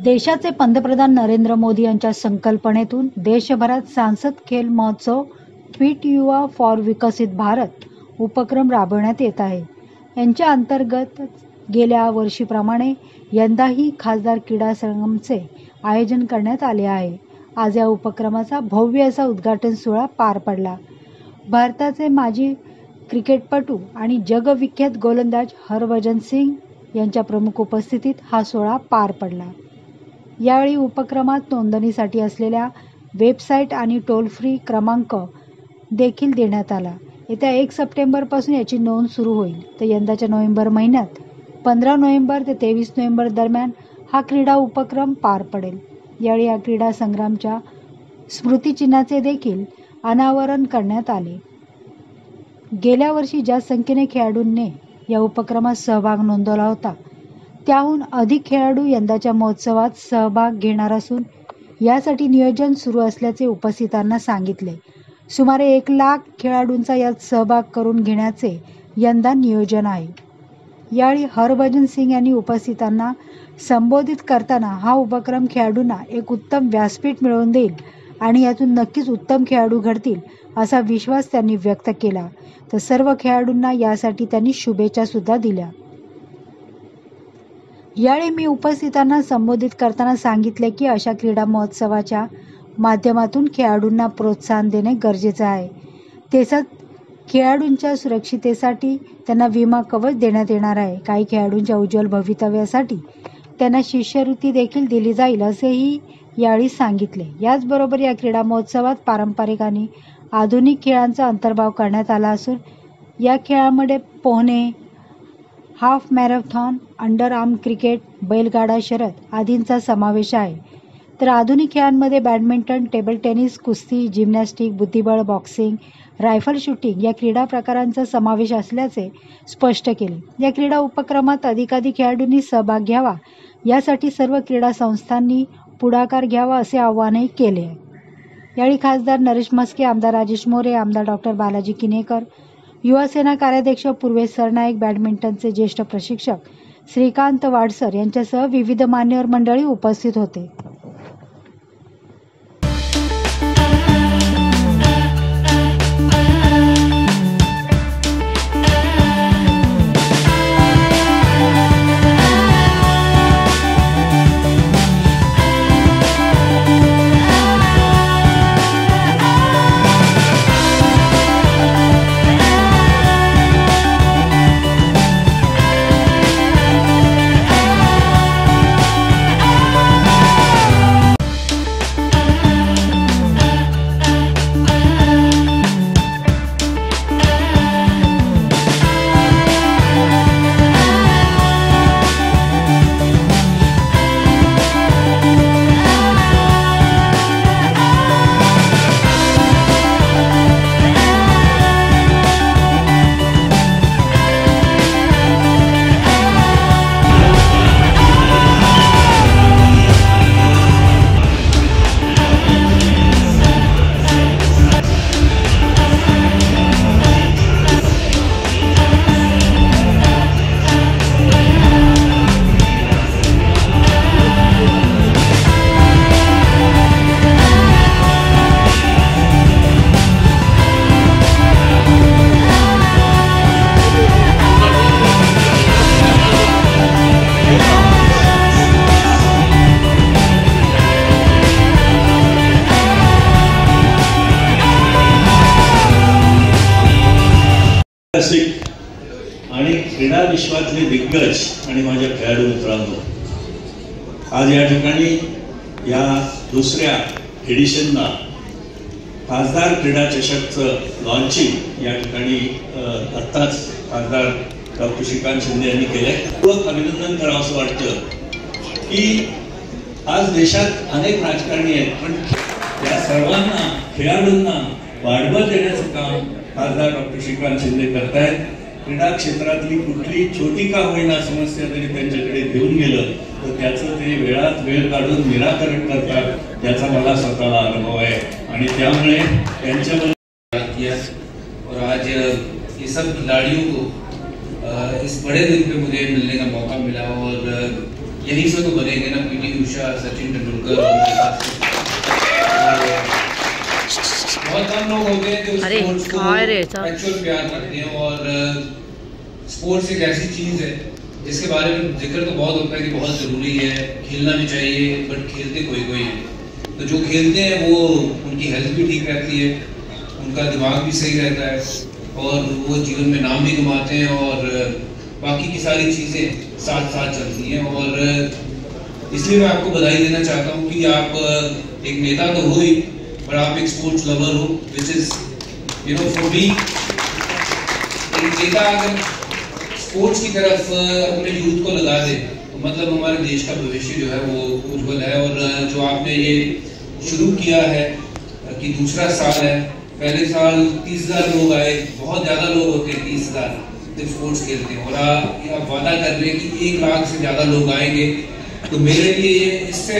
देशाचे पंतप्रधान नरेंद्र मोदी यांच्या संकल्पनेतून देशभरात सांसद खेल महोत्सव फिट युवा फॉर विकसित भारत उपक्रम राबवण्यात येत आहे। यांच्या अंतर्गत गेल्या वर्षीप्रमाणे यंदाही खासदार क्रीडा संगमचे आयोजन करण्यात आले आहे। आज या उपक्रमाचा भव्य असा उद्घाटन सोहळा पार पडला। भारताचे माजी क्रिकेटपटू आणि जगविख्यात गोलंदाज हरभजन सिंग यांच्या प्रमुख उपस्थितीत हा सोहळा पार पडला। यावेळी उपक्रमात नोंदणीसाठी असलेल्या वेबसाईट आणि टोल फ्री क्रमांक देखील देण्यात आला। येत्या 1 सप्टेंबरपासून याची नोंद सुरू होईल। तर यंदाच्या नोव्हेंबर महिन्यात 15 नोव्हेंबर ते 23 नोव्हेंबर दरम्यान हा क्रीडा उपक्रम पार पडेल। यावेळी या क्रीडा संग्रामच्या स्मृतिचिन्हाचे देखील अनावरण करण्यात आले। गेल्या वर्षी ज्या संख्येने खेळाडूंनी या उपक्रमात सहभाग नोंदवला होता त्याहून अधिक खेळाडू यंदाच्या महोत्सवात सहभाग घेणार असून यासाठी नियोजन सुरू असल्याचे उपस्थितांना सांगितले। सुमारे 1 लाख खेळाडूंचा यात सहभाग करून घेण्याचे यंदा नियोजन आहे। यावेळी हरभजन सिंग यांनी उपस्थितांना संबोधित करताना हा उपक्रम खेळाडूंना एक उत्तम व्यासपीठ मिळवून देईल आणि यातून नक्कीच उत्तम खेळाडू घडतील असा विश्वास त्यांनी व्यक्त केला। तर सर्व खेळाडूंना यासाठी त्यांनी शुभेच्छा सुद्धा दिल्या। यावेळी मी उपस्थितांना संबोधित करताना सांगितले की अशा क्रीडा महोत्सवाच्या माध्यमातून खेळाडूंना प्रोत्साहन देणे गरजेचे आहे। तसेच खेळाडूंच्या सुरक्षिततेसाठी त्यांना विमा कवच देण्यात येणार आहे। काही खेळाडूंच्या उज्ज्वल भवितव्यासाठी त्यांना शिष्यवृत्ती देखील दिली जाईल असेही यावेळी सांगितले। याचबरोबर या क्रीडा महोत्सवात पारंपरिक आणि आधुनिक खेळांचा अंतर्भाव करण्यात आला असून या खेळामध्ये पोहणे, half marathon, under arm cricket, बैलगाडा शर्यत आदींचा समावेश आहे। तर आधुनिक खेळांमध्ये बॅडमिंटन, टेबल टेनिस, कुस्ती, जिम्नॅस्टिक, बुद्धिबळ, बॉक्सिंग, रायफल शूटिंग या क्रीडा प्रकारांचा समावेश असल्याचे स्पष्ट केले। या क्रीडा उपक्रमात अधिकाधिक खेळाडूंनी सहभाग घ्यावा यासाठी सर्व क्रीडा संस्थांनी पुढाकार घ्यावा असे आवाहनही केले आहे। यावेळी खासदार नरेश म्हस्के, आमदार राजेश मोरे, आमदार डॉक्टर बालाजी किनेकर, युवासेना कार्याध्यक्ष पूर्वेश सरनाईक, बॅडमिंटनचे ज्येष्ठ प्रशिक्षक श्रीकांत वाडसर यांच्यासह विविध मान्यवर मंडळी उपस्थित होते। आणि क्रीडा विश्वातले दिग्गज आणि माझ्या खेळाडू मित्रांनो, आज या ठिकाणी या दुसऱ्या एडिशनला खासदार क्रीडा चषकचं लॉन्चिंग या ठिकाणी आत्ताच खासदार डॉक्टर श्रीकांत शिंदे यांनी केलंय। खूप अभिनंदन करावं असं वाटतं की आज देशात अनेक राजकारणी आहेत, पण या सर्वांना खेळाडूंना पाठबळ देण्याचं काम खासदार डॉक्टर श्रीकांत शिंदे करतायत। क्रीडा क्षेत्रातली कुठली छोटी का होईना समस्या तरी त्यांच्याकडे घेऊन गेलं तर त्याचं ते वेळात वेळ काढून निराकरण करतात, याचा मला स्वतःला अनुभव आहे। आणि त्यामुळे त्यांच्यामध्ये और आज ये सब खिलाड़ियों को इस बड़े दिन पे मुझे मिलने का मौका मिला और यहीं से तो बनेंगे ना, पीटी उषा, सचिन तेंदुलकर। बहुत कम लोग होते हैं जो स्पोर्ट्स को एक्चुअल प्यार करते हैं, और स्पोर्ट्स एक ऐसी चीज़ है जिसके बारे में जिक्र तो बहुत होता है कि बहुत ज़रूरी है, खेलना भी चाहिए, बट खेलते कोई कोई है। तो जो खेलते हैं वो उनकी हेल्थ भी ठीक रहती है, उनका दिमाग भी सही रहता है, और वो जीवन में नाम भी कमाते हैं, और बाकी की सारी चीज़ें साथ साथ चलती हैं। और इसलिए मैं आपको बधाई देना चाहता हूँ कि आप एक नेता तो हो ही, पर आप एक स्पोर्ट्स लवर हो, विच इज़ फॉर मी। एक नेता अगर स्पोर्ट्स की तरफ अपने यूथ को लगा दे तो मतलब हमारे देश का भविष्य जो है वो उज्जवल है। और जो आपने ये शुरू किया है कि दूसरा साल है, पहले साल 30,000 लोग आए, बहुत ज़्यादा लोग होते हैं 30,000 जब स्पोर्ट्स खेलते हैं, और आप वादा कर रहे हैं कि 1 लाख से ज़्यादा लोग आएंगे। तो मेरे लिए इससे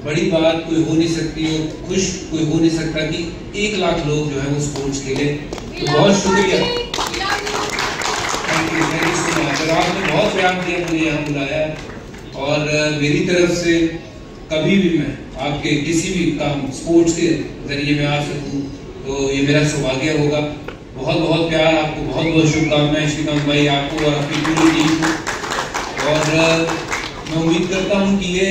बड़ी बात कोई हो नहीं सकती, और खुश कोई हो नहीं सकता कि 1 लाख लोग जो है वो स्पोर्ट्स खेले। तो बहुत शुक्रिया, थैंक यू सो मच। और आपने बहुत प्यार दिया, मुझे यहाँ बुलाया, और मेरी तरफ से कभी भी मैं आपके किसी भी काम स्पोर्ट्स के जरिए मैं आ सकूँ तो ये मेरा सौभाग्य होगा। बहुत बहुत प्यार, आपको बहुत बहुत शुभकामनाएं श्रीकांत भाई, आपको और आपकी पूरी टीम को। और मैं उम्मीद करता हूँ कि ये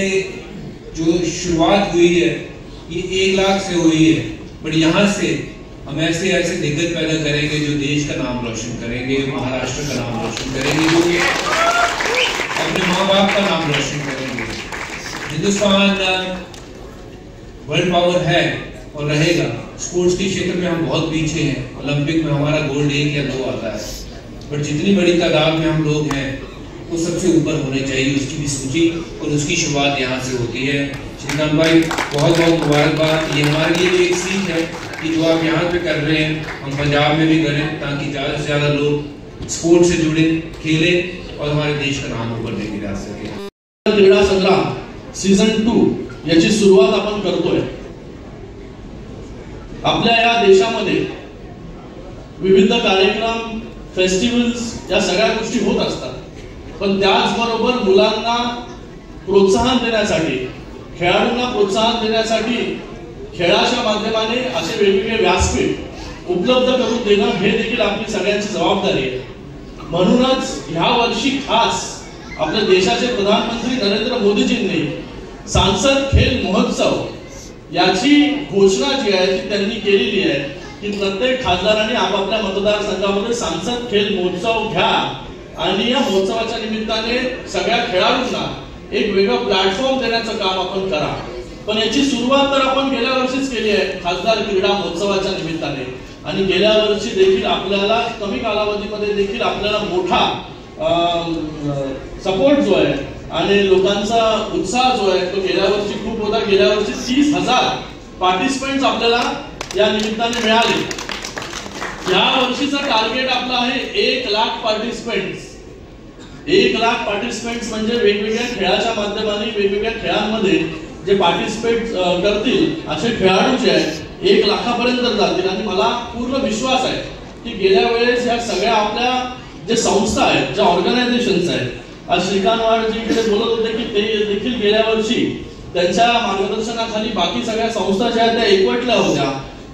जो शुरुआत हुई है ये 1 लाख से हुई है, बट यहाँ से हम ऐसे ऐसे दिग्गज पैदा करेंगे जो देश का नाम रोशन करेंगे, महाराष्ट्र का नाम रोशन करेंगे, जो अपने माँ बाप का नाम रोशन करेंगे। हिंदुस्तान वर्ल्ड पावर है और रहेगा। स्पोर्ट्स के क्षेत्र में हम बहुत पीछे हैं, ओलंपिक में हमारा गोल्ड 1 या 2 आता है, बट जितनी बड़ी तादाद में हम लोग हैं वो सबसे ऊपर होने चाहिए, उसकी भी सूची और उसकी शुरुआत यहाँ से होती है। श्रीकांत भाई बहुत बहुत मुबारकबाद। ये हमारे लिए भी एक सीख है कि जो आप यहाँ पे कर रहे हैं हम पंजाब में भी करें, ताकि ज़्यादा से ज़्यादा लोग स्पोर्ट्स से जुड़े, खेलें और हमारे देश का नाम ऊपर लेके जा सके। क्रीडा संग्राम सीझन 2 याची सुरुवात आपण करतोय। आपल्या या देशामध्ये विविध कार्यक्रम, फेस्टिवल्स या सगळ्या गोष्टी होत असतात, पण त्याचबरोबर मुलांना प्रोत्साहन देण्यासाठी, खेळाडूंना प्रोत्साहन देण्यासाठी खेळाच्या माध्यमाने असे वेगवेगळे व्यासपीठ उपलब्ध करून देणं हे देखील आपली सगळ्यांची जबाबदारी आहे। म्हणूनच ह्या वर्षी खास आपल्या देशाचे प्रधानमंत्री नरेंद्र मोदीजींनी सांसद खेल महोत्सव याची घोषणा जी आहे ती त्यांनी केलेली आहे की प्रत्येक खासदारांनी आपापल्या मतदारसंघामध्ये सांसद खेल महोत्सव घ्या, आणि या महोत्सवाच्या निमित्ताने सगळ्या खेळाडूंना एक वेगळं प्लॅटफॉर्म देण्याचं काम आपण करा। पण याची सुरुवात तर आपण गेल्या वर्षीच केली आहे खासदार क्रीडा महोत्सवाच्या निमित्ताने, आणि गेल्या वर्षी देखील आपल्याला कमी कालावधीमध्ये देखील आपल्याला मोठा सपोर्ट जो आहे आणि लोकांचा उत्साह जो आहे तो गेल्या वर्षी खूप होता। गेल्या वर्षी 30,000 पार्टिसिपेंट्स आपल्याला या निमित्ताने मिळाले। या वर्षीचा टार्गेट आपला आहे 1 लाख पार्टिसिपेंट्स। 1 लाख पार्टिसिपेंट्स म्हणजे वेगवेगळ्या खेळाच्या माध्यमाने वेगवेगळ्या खेळांमध्ये जे पार्टिसिपेट करतील असे खेळाडू जे आहेत 1 लाखापर्यंत जातील। आणि मला पूर्ण विश्वास आहे की गेल्या वेळेस या सगळ्या आपल्या जे संस्था आहेत, ज्या ऑर्गनायझेशन्स आहेत, आज श्रीकांत वाडजीकडे बोलत होते की ते देखील गेल्या वर्षी त्यांच्या मार्गदर्शनाखाली बाकी सगळ्या संस्था ज्या आहेत त्या एकवटल्या होत्या।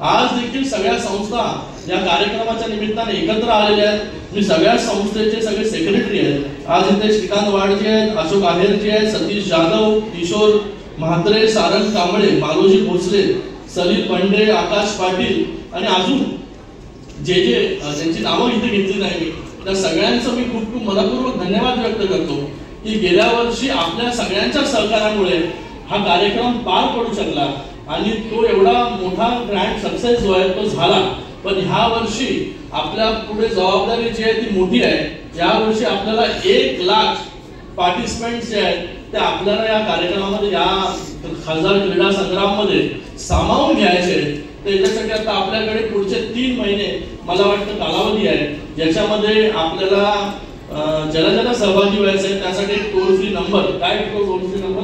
आज देखील सगळ्या संस्था या कार्यक्रमाच्या निमित्ताने एकत्र आलेल्या आहेत। मी सगळ्या संस्थेचे सगळे सेक्रेटरी आहेत। आज इथे श्रीकांत वाडजी आहेत, अशोक आहेरजी आहेत, सतीश जाधव, किशोर म्हात्रे, सारंग कांबळे, मालोजी भोसले, सलील पंडे, आकाश पाटील आणि अजून जे ज्यांची नावं इथे घेतली नाही मी, त्या सगळ्यांचं मी खूप खूप मनपूर्वक धन्यवाद व्यक्त करतो की गेल्या वर्षी आपल्या सगळ्यांच्या सहकार्यामुळे हा कार्यक्रम पार पडू शकला आणि तो एवढा मोठा ग्रँड सक्सेस जो आहे तो झाला। पण ह्या वर्षी आपल्या पुढे जबाबदारी जी आहे ती मोठी आहे। या वर्षी आपल्याला 1 लाख पार्टिसिपेंट्स जे आहेत ते आपल्याला या कार्यक्रमामध्ये, या खासदार क्रीडा संग्राम मध्ये सामावून घ्यायचे। त्याच्यासाठी आता आपल्याकडे पुढचे 3 महिने मला वाटतं कालावधी आहे, ज्याच्यामध्ये आपल्याला ज्याला सहभागी व्हायचं आहे त्यासाठी एक टोल फ्री नंबर, काय टोल फ्री नंबर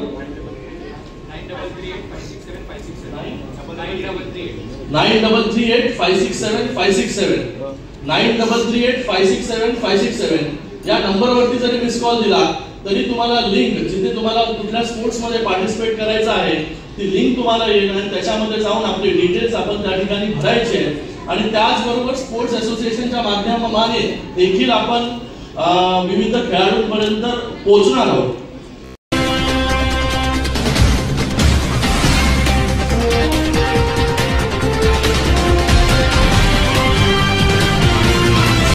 9338567567 9338567567 या नंबरवरती जरी मिस कॉल दिला तरी तुम्हाला लिंक, जिथे तुम्हाला कुठल्या स्पोर्ट्समध्ये पार्टिसिपेट करायचं आहे ती लिंक तुम्हाला येईल आणि त्याच्यामध्ये जाऊन आपले डिटेल्स आपण त्या ठिकाणी भरायचे आहेत। आणि त्याचबरोबर स्पोर्ट्स असोसिएशनच्या माध्यमाने देखील आपण विविध खेळाडूंपर्यंत पोहोचणार आहोत।